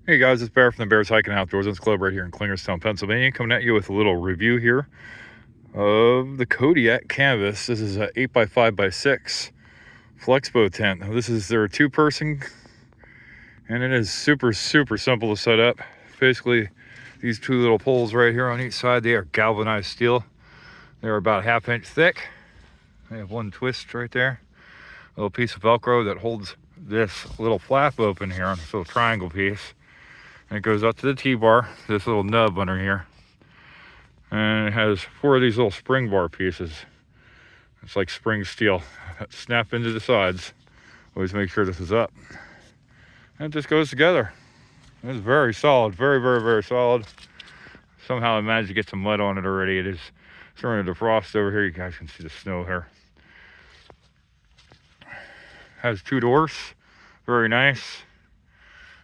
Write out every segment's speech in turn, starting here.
Hey guys, it's Bear from the Bears Hiking Outdoors Club right here in Klingerstown, Pennsylvania, coming at you with a little review here of the Kodiak canvas. This is a 8x5x6 flexbow tent. Now, this is their two-person, and it is super simple to set up. Basically, these two little poles right here on each side, they are galvanized steel. They're about 1/2 inch thick. They have one twist right there, a little piece of Velcro that holds this little flap open here on this little triangle piece. And it goes up to the T-bar, this little nub under here. And it has 4 of these little spring bar pieces. It's like spring steel that snap into the sides. Always make sure this is up. And it just goes together. It's very solid, very solid. Somehow I managed to get some mud on it already. It is starting to defrost over here. You guys can see the snow here. Has 2 doors, very nice.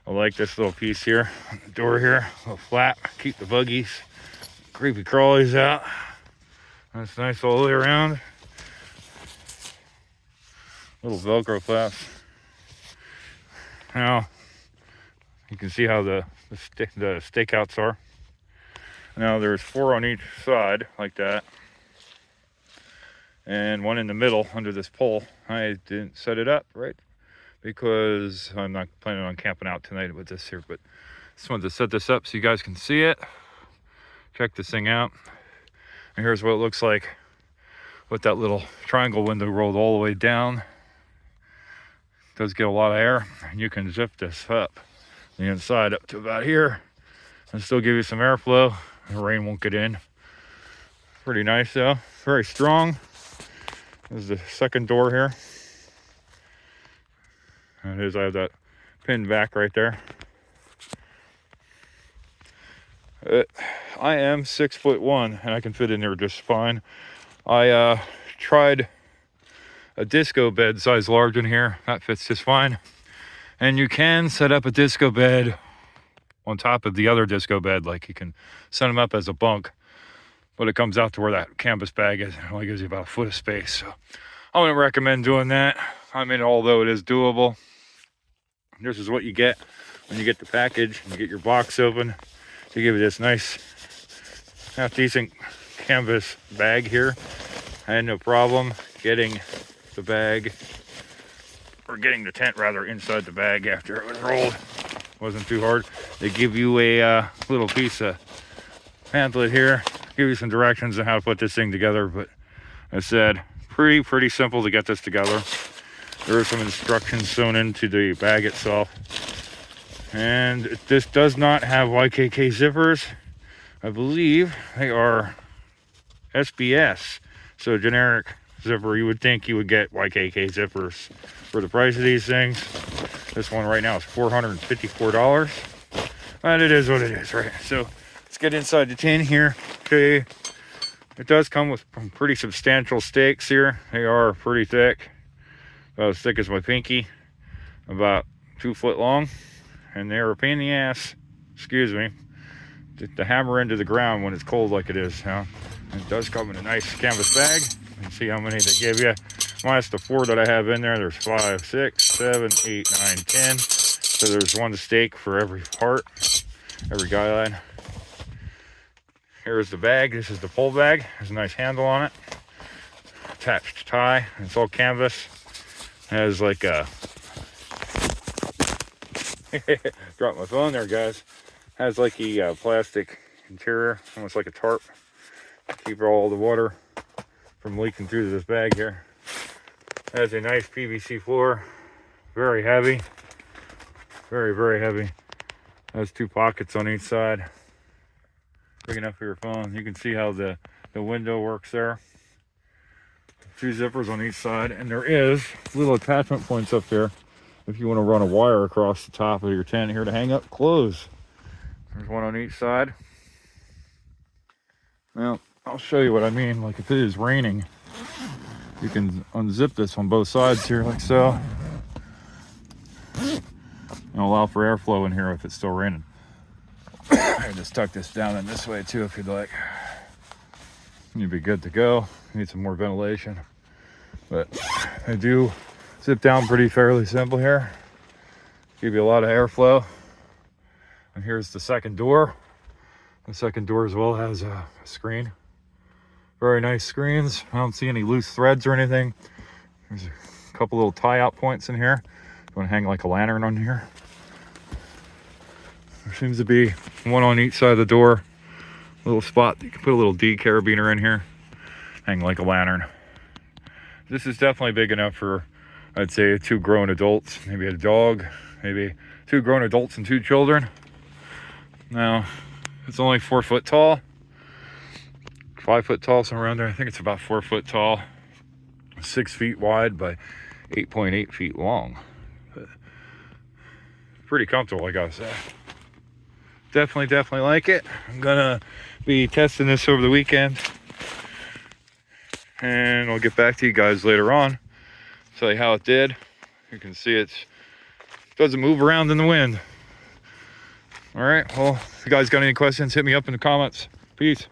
I like this little piece here, the door here, a little flap, keep the buggies, creepy crawlies out. That's nice all the way around. Little Velcro flaps. Now, you can see how the stakeouts are. Now there's 4 on each side, like that. And 1 in the middle under this pole. I didn't set it up right, because I'm not planning on camping out tonight with this here, but just wanted to set this up so you guys can see it. Check this thing out. And here's what it looks like with that little triangle window rolled all the way down. It does get a lot of air, and you can zip this up the inside up to about here and still give you some airflow. The rain won't get in. Pretty nice though, very strong. This is the second door here. And it is, I have that pinned back right there. I am 6'1" and I can fit in there just fine. I tried a disco bed size large in here. That fits just fine. And you can set up a disco bed on top of the other disco bed. Like you can set them up as a bunk, but it comes out to where that canvas bag is. It only gives you about 1 foot of space. So I wouldn't recommend doing that. I mean, although it is doable. This is what you get when you get the package and you get your box open. They give you this nice, half decent canvas bag here. I had no problem getting the bag, or getting the tent rather, inside the bag after it was rolled. Wasn't too hard. They give you a little piece of pamphlet here, give you some directions on how to put this thing together. But as I said, pretty simple to get this together. There are some instructions sewn into the bag itself. And this does not have YKK zippers. I believe they are SBS. So generic zipper, you would think you would get YKK zippers for the price of these things. This one right now is $454. And it is what it is, right? So let's get inside the tin here. Okay. It does come with some pretty substantial stakes here. They are pretty thick. About as thick as my pinky, about 2 foot long, and they're a pain in the ass, excuse me, to hammer into the ground when it's cold like it is. And it does come in a nice canvas bag. You can see how many they give you. Minus the 4 that I have in there, there's 5, 6, 7, 8, 9, 10. So there's 1 stake for every part, every guideline. Here's the bag. This is the pole bag. There's a nice handle on it. Attached tie. It's all canvas. Has like a dropped my phone there, guys. Has like a plastic interior, almost like a tarp, keep all the water from leaking through this bag here. Has a nice PVC floor, very heavy, very heavy. Has 2 pockets on each side, big enough for your phone. You can see how the window works there. 2 zippers on each side, and there is little attachment points up here if you want to run a wire across the top of your tent here to hang up clothes. There's 1 on each side. Now I'll show you what I mean. Like if it is raining, you can unzip this on both sides here like so, and allow for airflow in here if it's still raining. I just tuck this down in this way too if you'd like. You'd be good to go. Need some more ventilation, but I do zip down pretty fairly simple here. Give you a lot of airflow. And here's the second door. The second door as well has a screen. Very nice screens. I don't see any loose threads or anything. There's a couple little tie-out points in here. You want to hang like a lantern on here. There seems to be one on each side of the door. A little spot. You can put a little D carabiner in here. Hang like a lantern. This is definitely big enough for, I'd say, 2 grown adults. Maybe a dog. Maybe 2 grown adults and 2 children. Now, it's only 4 foot tall. 5 foot tall, somewhere around there. I think it's about 4 foot tall. 6 feet wide by 8.8 feet long. But pretty comfortable, I gotta say. Definitely like it. I'm gonna be testing this over the weekend. And I'll get back to you guys later on. Tell you how it did. You can see it doesn't move around in the wind. All right, well, if you guys got any questions, hit me up in the comments. Peace.